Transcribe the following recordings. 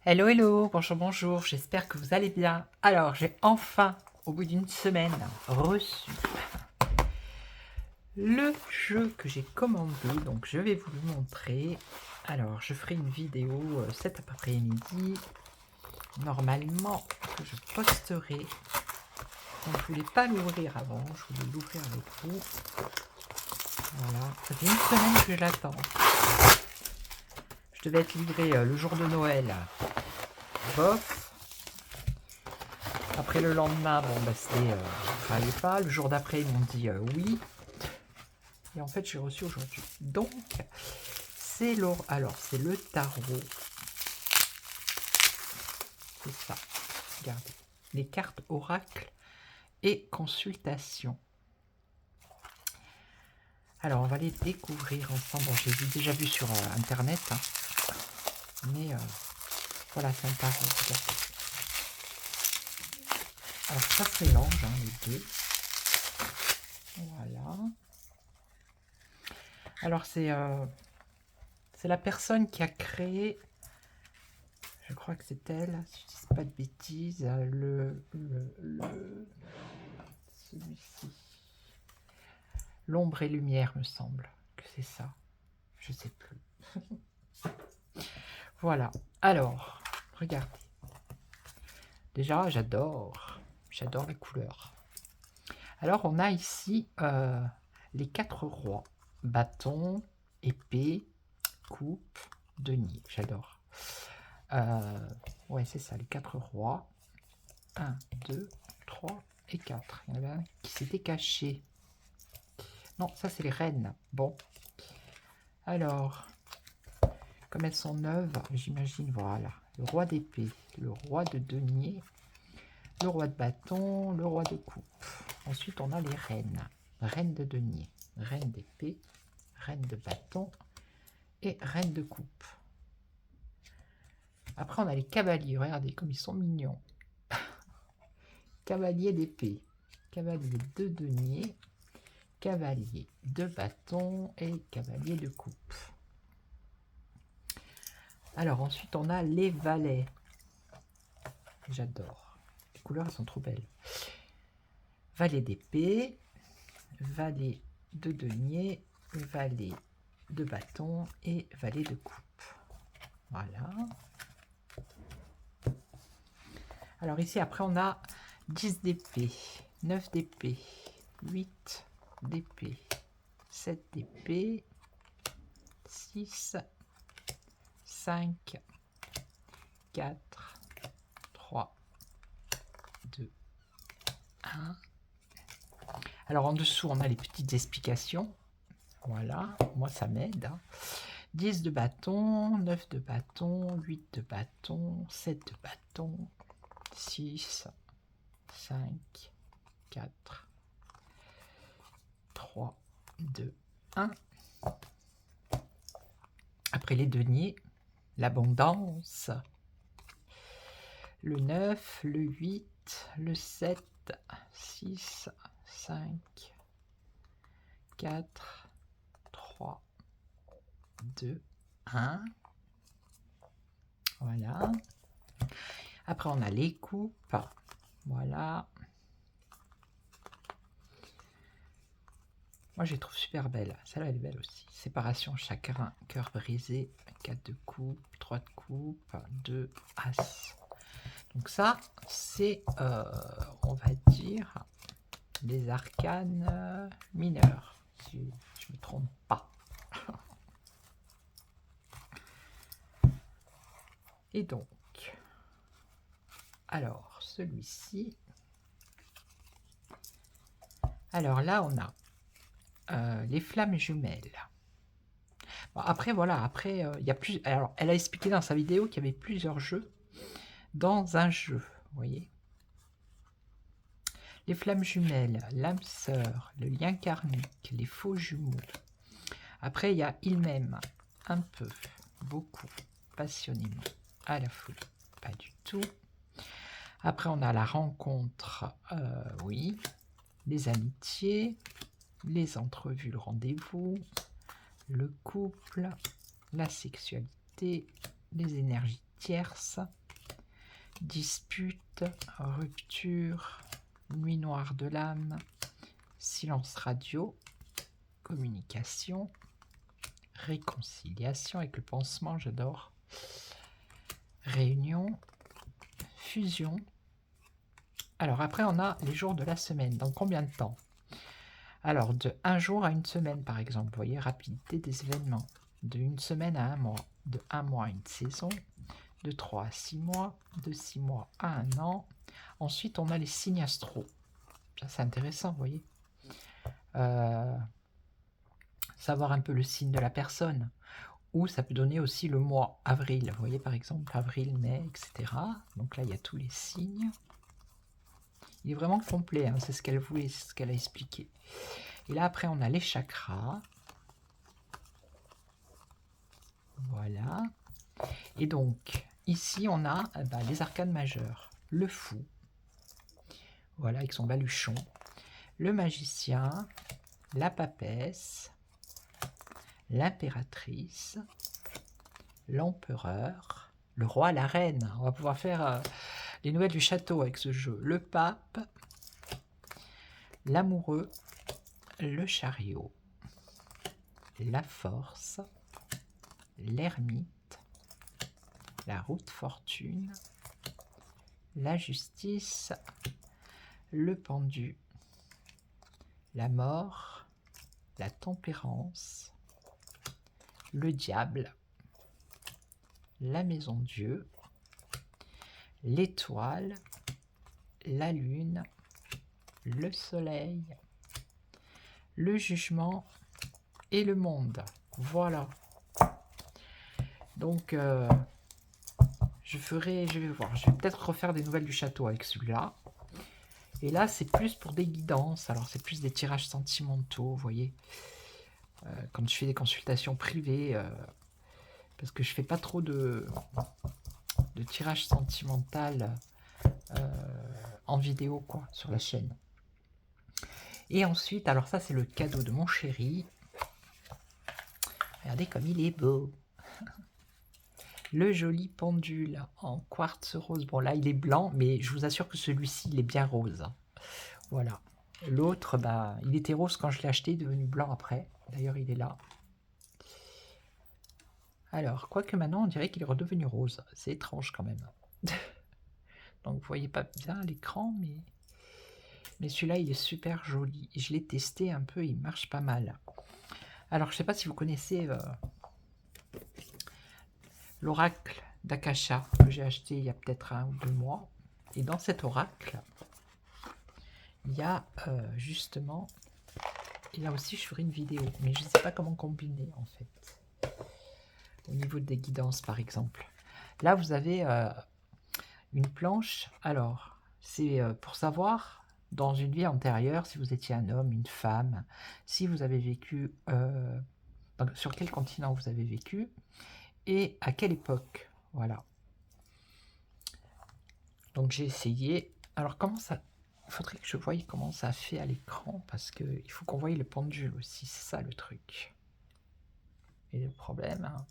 Hello, hello, bonjour, bonjour, j'espère que vous allez bien. Alors, j'ai enfin, au bout d'une semaine, reçu le jeu que j'ai commandé, donc je vais vous le montrer. Alors, je ferai une vidéo cet après-midi, normalement, que je posterai. Donc, je voulais pas l'ouvrir avant, je voulais l'ouvrir avec vous. Voilà, ça fait une semaine que je l'attends. Je devais être livré le jour de Noël. Bof. Après le lendemain, bon bah c'était, je travaillais pas. Le jour d'après, ils m'ont dit oui. Et en fait, j'ai reçu aujourd'hui. Donc, c'est alors c'est le tarot. C'est ça. Regardez. Les cartes oracle et consultation. Alors, on va les découvrir ensemble. Bon, j'ai déjà vu sur internet. Hein. Mais voilà, c'est un tarot. Regardez. Alors, ça se mélange, hein, les deux. Voilà. Alors, c'est la personne qui a créé, je crois que c'est elle, si je ne dis pas de bêtises, celui-ci. L'ombre et lumière, me semble que c'est ça. Je sais plus. Voilà. Alors, regardez. Déjà, j'adore les couleurs. Alors, on a ici les 4 rois. Bâton, épée, coupe, denier. J'adore. Ouais, c'est ça, les 4 rois. 1, 2, 3 et 4. Il y en avait un qui s'était caché. Non, ça, c'est les reines. Bon. Alors, comme elles sont neuves, j'imagine, voilà. Le roi d'épée, le roi de denier, le roi de bâton, le roi de coupe. Ensuite, on a les reines. Reine de denier, reine d'épée, reine de bâton et reine de coupe. Après, on a les cavaliers. Regardez comme ils sont mignons. Cavalier d'épée, cavalier de denier, cavalier de bâton et cavalier de coupe. Alors ensuite, on a les valets. J'adore. Les couleurs, elles sont trop belles. Valet d'épée, valet de denier, valet de bâton et valet de coupe. Voilà. Alors ici, après, on a 10 d'épée, 9 d'épée, 8 d'épée, 7 d'épée, 6, 5, 4, 3, 2, 1. Alors en dessous, on a les petites explications. Voilà, moi ça m'aide. Hein. 10 de bâton, 9 de bâton, 8 de bâton, 7 de bâton, 6, 5, 4, 3, 2, 1. Après les deniers, l'abondance. Le 9, le 8, le 7, 6, 5, 4, 3, 2, 1. Voilà. Après, on a les coupes. Voilà. Moi, je les trouve super belles. Celle-là, elle est belle aussi. Séparation, chagrin, cœur brisé, 4 de coupe, 3 de coupe, 2 as. Donc ça, c'est, on va dire, les arcanes mineurs, si je ne me trompe pas. Et donc, alors, celui-ci. Alors là, on a les flammes jumelles. Bon, après, voilà, après, il y a plus. Alors, elle a expliqué dans sa vidéo qu'il y avait plusieurs jeux dans un jeu, vous voyez. Les flammes jumelles, l'âme sœur, le lien karmique, les faux jumeaux. Après, il y a il m'aime, un peu, beaucoup, passionnément, à la folie, pas du tout. Après, on a la rencontre, oui, les amitiés, les entrevues, le rendez-vous, le couple, la sexualité, les énergies tierce, dispute, rupture, nuit noire de l'âme, silence radio, communication, réconciliation avec le pansement, j'adore, réunion, fusion. Alors après, on a les jours de la semaine. Dans combien de temps? Alors, de un jour à une semaine, par exemple. Vous voyez, rapidité des événements. De une semaine à un mois. De un mois à une saison. De 3 à 6 mois. De 6 mois à un an. Ensuite, on a les signes astro. Ça, c'est intéressant, vous voyez. Savoir un peu le signe de la personne. Ou ça peut donner aussi le mois avril. Vous voyez, par exemple, avril, mai, etc. Donc là, il y a tous les signes. Il est vraiment complet, hein, c'est ce qu'elle voulait, c'est ce qu'elle a expliqué. Et là, après, on a les chakras. Voilà. Et donc, ici, on a les arcanes majeurs. Le fou. Voilà, avec son baluchon. Le magicien. La papesse. L'impératrice. L'empereur. Le roi, la reine. On va pouvoir faire les nouvelles du château avec ce jeu. Le pape. L'amoureux. Le chariot. La force. L'ermite. La route fortune. La justice. Le pendu. La mort. La tempérance. Le diable. La maison Dieu. L'étoile. La lune. Le soleil. Le jugement et le monde. Voilà. Donc, je vais voir. Je vais peut-être refaire des nouvelles du château avec celui-là. Et là, c'est plus pour des guidances. Alors, c'est plus des tirages sentimentaux, vous voyez. Quand je fais des consultations privées, parce que je fais pas trop de tirage sentimental en vidéo, quoi, sur la chaîne. Et ensuite, alors ça, c'est le cadeau de mon chéri. Regardez comme il est beau. Le joli pendule en quartz rose. Bon, là, il est blanc, mais je vous assure que celui-ci, il est bien rose. Voilà. L'autre, il était rose quand je l'ai acheté, il est devenu blanc après. D'ailleurs, il est là. Alors, quoique maintenant, on dirait qu'il est redevenu rose. C'est étrange quand même. Donc, vous voyez pas bien à l'écran, mais celui-là, il est super joli. Je l'ai testé un peu, il marche pas mal. Alors, je sais pas si vous connaissez l'oracle d'Akasha que j'ai acheté il y a peut-être 1 ou 2 mois. Et dans cet oracle, il y a justement... Et là aussi, je ferai une vidéo, mais je ne sais pas comment combiner en fait. Au niveau des guidances, par exemple. Là, vous avez une planche. Alors, c'est pour savoir, dans une vie antérieure, si vous étiez un homme, une femme, si vous avez vécu... sur quel continent vous avez vécu, et à quelle époque. Voilà. Donc, j'ai essayé. Alors, comment ça... Il faudrait que je voie comment ça fait à l'écran, parce qu'il faut qu'on voie le pendule aussi, c'est ça le truc. Et le problème, hein,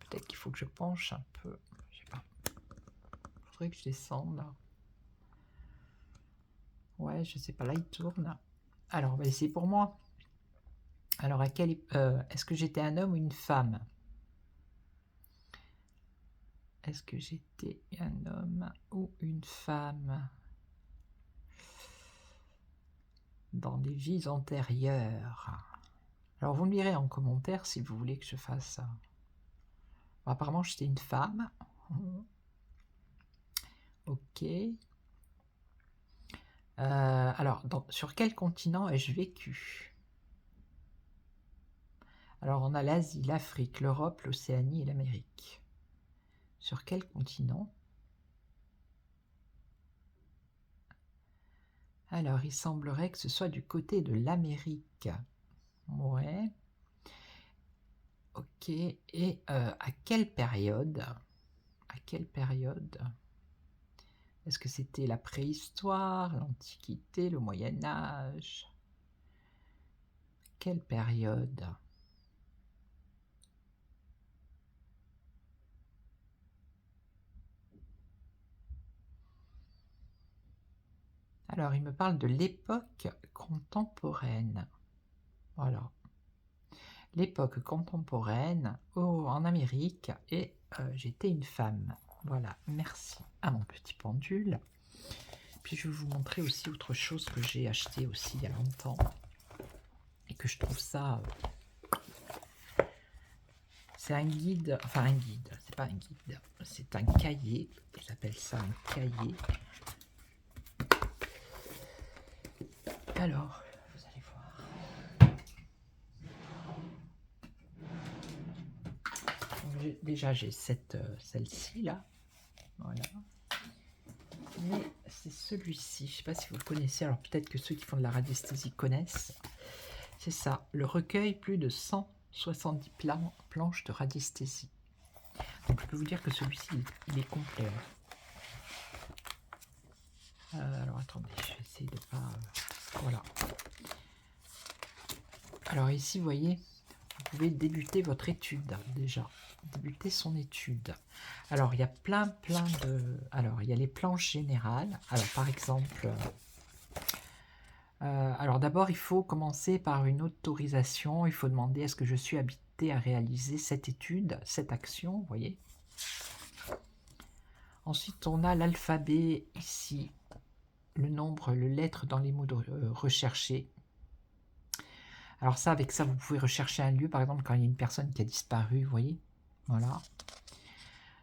peut-être qu'il faut que je penche un peu, je sais pas. Il faudrait que je descende là. Ouais, je sais pas, là il tourne. Alors, on va essayer pour moi. Alors, à quel est-ce que j'étais un homme ou une femme? Est-ce que j'étais un homme ou une femme dans des vies antérieures? Alors, vous me direz en commentaire si vous voulez que je fasse ça. Bon, apparemment, j'étais une femme. Ok. Alors, sur quel continent ai-je vécu? Alors, on a l'Asie, l'Afrique, l'Europe, l'Océanie et l'Amérique. Sur quel continent? Alors, il semblerait que ce soit du côté de l'Amérique. Ouais. Ok. Et à quelle période? À quelle période? Est-ce que c'était la préhistoire, l'Antiquité, le Moyen-Âge? Quelle période? « Alors, il me parle de l'époque contemporaine. Voilà. L'époque contemporaine en Amérique et j'étais une femme. Voilà, merci à mon petit pendule. Puis je vais vous montrer aussi autre chose que j'ai acheté aussi il y a longtemps et que je trouve ça... c'est un guide, enfin un guide, c'est pas un guide, c'est un cahier, ils appellent ça un cahier. Alors, vous allez voir. Déjà j'ai celle-ci là, voilà. Mais c'est celui-ci, je ne sais pas si vous le connaissez, alors peut-être que ceux qui font de la radiesthésie connaissent. C'est ça, le recueil plus de 170 planches de radiesthésie. Donc je peux vous dire que celui-ci, il est complet. Alors attendez, je vais essayer de pas... voilà. Alors ici, vous voyez, vous pouvez débuter votre étude déjà. Débuter son étude. Alors il y a plein de... alors il y a les planches générales. Alors par exemple... alors d'abord, il faut commencer par une autorisation. Il faut demander est-ce que je suis habilité à réaliser cette étude, cette action, vous voyez. Ensuite, on a l'alphabet ici, le nombre, les lettres dans les mots recherchés. Alors ça, avec ça, vous pouvez rechercher un lieu, par exemple, quand il y a une personne qui a disparu, vous voyez. Voilà.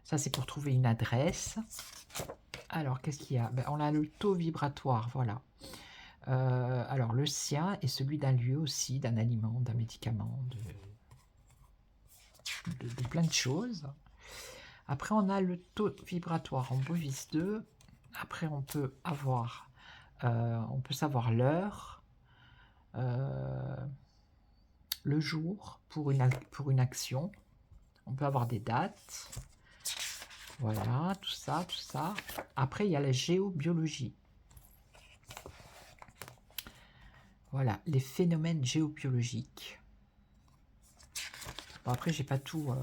Ça, c'est pour trouver une adresse. Alors, qu'est-ce qu'il y a? Ben, on a le taux vibratoire, voilà. Alors, le sien et celui d'un lieu aussi, d'un aliment, d'un médicament, de plein de choses. Après, on a le taux vibratoire en Bovis 2. Après, on peut avoir, on peut savoir l'heure, le jour pour une action. On peut avoir des dates. Voilà, tout ça, tout ça. Après, il y a la géobiologie. Voilà, les phénomènes géobiologiques. Bon, après, j'ai pas tout...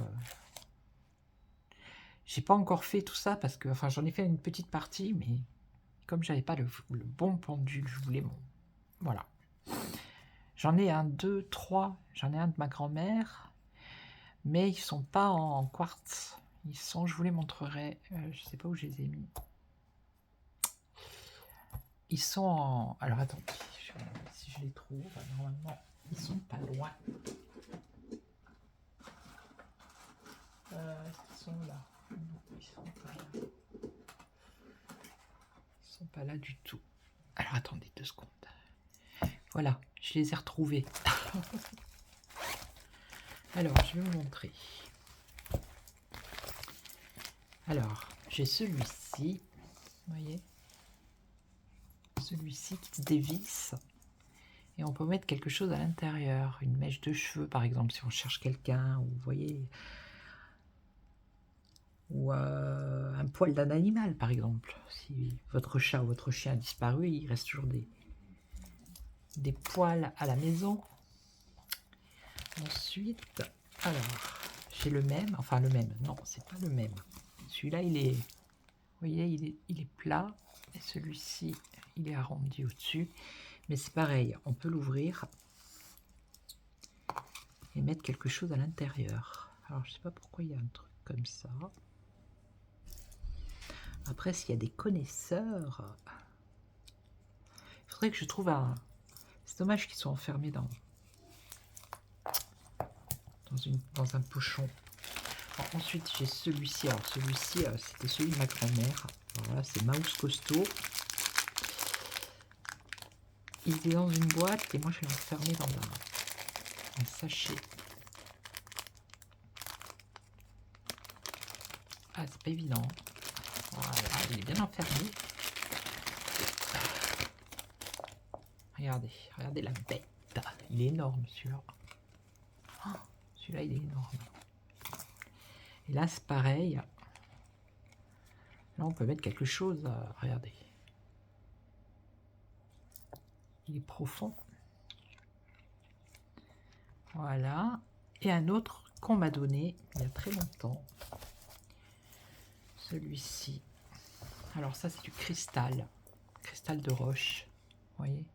j'ai pas encore fait tout ça parce que... enfin, j'en ai fait une petite partie, mais comme j'avais pas le bon pendule, je voulais mon... voilà. J'en ai un, deux, trois. J'en ai un de ma grand-mère, mais ils sont pas en quartz. Ils sont, je vous les montrerai, je sais pas où je les ai mis. Ils sont en... alors attendez, si je les trouve, normalement, ils sont pas loin. Est-ce qu'ils sont là? Non, ils sont pas là. Ils sont pas là du tout. Alors attendez 2 secondes. Voilà, je les ai retrouvés. Alors, je vais vous montrer. Alors, j'ai celui-ci, vous voyez, celui-ci qui se dévisse et on peut mettre quelque chose à l'intérieur, une mèche de cheveux par exemple si on cherche quelqu'un, ou vous voyez, ou un poil d'un animal par exemple. Si votre chat ou votre chien a disparu, il reste toujours des poils à la maison. Ensuite, alors, j'ai le même, enfin le même, non, c'est pas le même. Celui-là, il est, vous voyez, il est plat, et celui-ci, il est arrondi au-dessus. Mais c'est pareil, on peut l'ouvrir et mettre quelque chose à l'intérieur. Alors, je sais pas pourquoi il y a un truc comme ça. Après, s'il y a des connaisseurs, il faudrait que je trouve un... c'est dommage qu'ils soient enfermés dans un pochon. Alors, ensuite, j'ai celui-ci. Alors, celui-ci, c'était celui de ma grand-mère. Voilà, c'est Mouse Costaud. Il était dans une boîte et moi, je l'ai enfermé dans un sachet. Ah, c'est pas évident. Voilà, il est bien enfermé. Regardez, regardez la bête. Il est énorme, celui-là. Oh, celui-là, il est énorme. Et là, c'est pareil. Là, on peut mettre quelque chose. Regardez. Il est profond. Voilà. Et un autre qu'on m'a donné il y a très longtemps. Celui-ci. Alors ça, c'est du cristal cristal de roche. Vous voyez?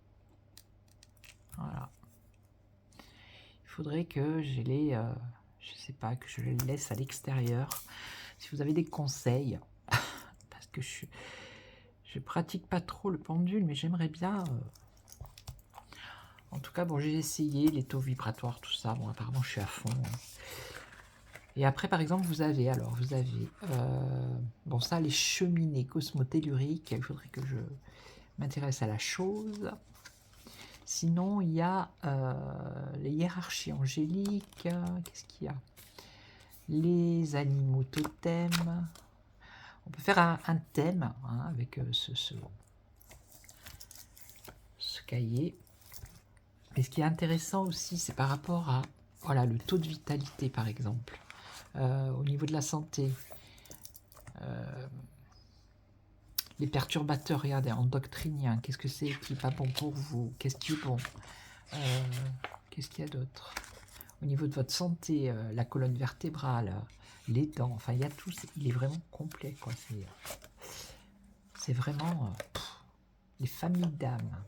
Voilà. Il faudrait que je les... je sais pas, que je les laisse à l'extérieur. Si vous avez des conseils, parce que je pratique pas trop le pendule, mais j'aimerais bien... En tout cas, bon, j'ai essayé les taux vibratoires, tout ça. Bon, apparemment, je suis à fond. Et après, par exemple, vous avez, bon, ça, les cheminées cosmotelluriques. Il faudrait que je m'intéresse à la chose. Sinon, il y a les hiérarchies angéliques. Qu'est-ce qu'il y a? Les animaux totems. On peut faire un thème hein, avec ce cahier. Et ce qui est intéressant aussi, c'est par rapport à voilà, le taux de vitalité, par exemple. Au niveau de la santé. Les perturbateurs, regardez, endocriniens. Qu'est-ce que c'est qui n'est pas bon pour vous? Qu'est-ce qui est bon? Qu'est-ce qu'il y a d'autre? Au niveau de votre santé, la colonne vertébrale, les dents, enfin, il y a tout. Il est vraiment complet, quoi. C'est vraiment les familles d'âmes.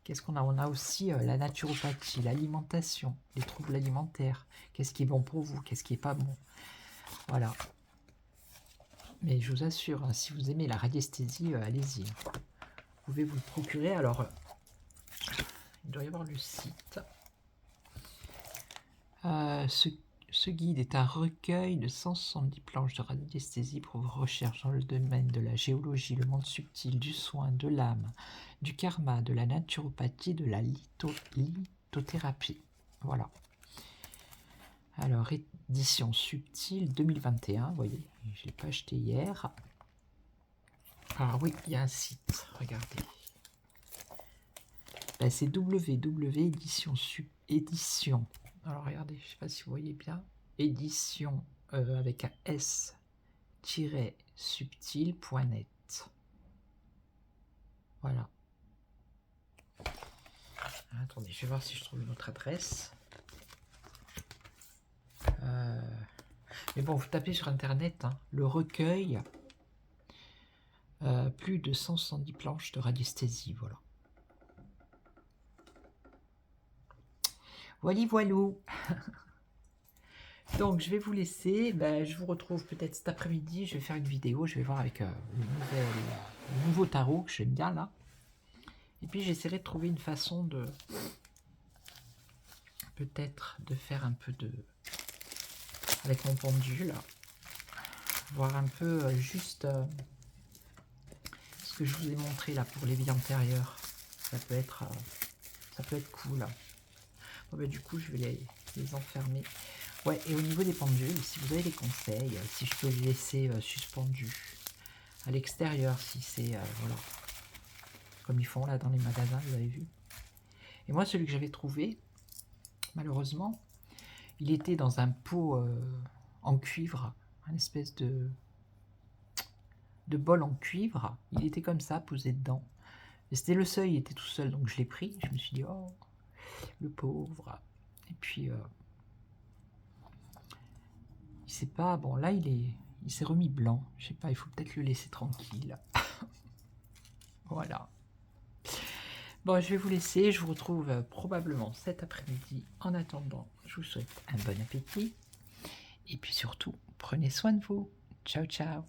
Qu'est-ce qu'on a? On a aussi la naturopathie, l'alimentation, les troubles alimentaires. Qu'est-ce qui est bon pour vous? Qu'est-ce qui n'est pas bon? Voilà. Mais je vous assure, hein, si vous aimez la radiesthésie, allez-y. Vous pouvez vous le procurer. Alors, il doit y avoir le site. Ce guide est un recueil de 170 planches de radiesthésie pour vos recherches dans le domaine de la géologie, le monde subtil, du soin, de l'âme, du karma, de la naturopathie, de la lithothérapie. Voilà. Alors, édition subtile 2021, vous voyez, je ne l'ai pas acheté hier. Alors oui, il y a un site, regardez. Là, c'est www.édition. Alors regardez, je ne sais pas si vous voyez bien. Édition avec un s-subtil.net. Voilà. Attendez, je vais voir si je trouve une autre adresse. Mais bon, vous tapez sur internet hein, le recueil, plus de 170 planches de radiesthésie, voilà. Voilou. Donc je vais vous laisser, je vous retrouve peut-être cet après-midi, je vais faire une vidéo, je vais voir avec le nouveau tarot que j'aime bien là. Et puis j'essaierai de trouver une façon de peut-être de faire un peu de avec mon pendule, voir un peu juste ce que je vous ai montré là pour les vies antérieures. Ça peut être cool. Bon, du coup je vais les enfermer. Ouais, et au niveau des pendules, si vous avez des conseils, si je peux les laisser suspendus à l'extérieur, si c'est voilà, comme ils font là dans les magasins, vous avez vu. Et moi celui que j'avais trouvé, malheureusement, il était dans un pot en cuivre, un espèce de bol en cuivre. Il était comme ça, posé dedans. Et c'était le seuil, il était tout seul, donc je l'ai pris. Je me suis dit, oh, le pauvre. Et puis, il sait pas, bon là il s'est remis blanc. Je sais pas, il faut peut-être le laisser tranquille. Voilà. Bon, je vais vous laisser. Je vous retrouve probablement cet après-midi. En attendant, je vous souhaite un bon appétit. Et puis surtout, prenez soin de vous. Ciao, ciao.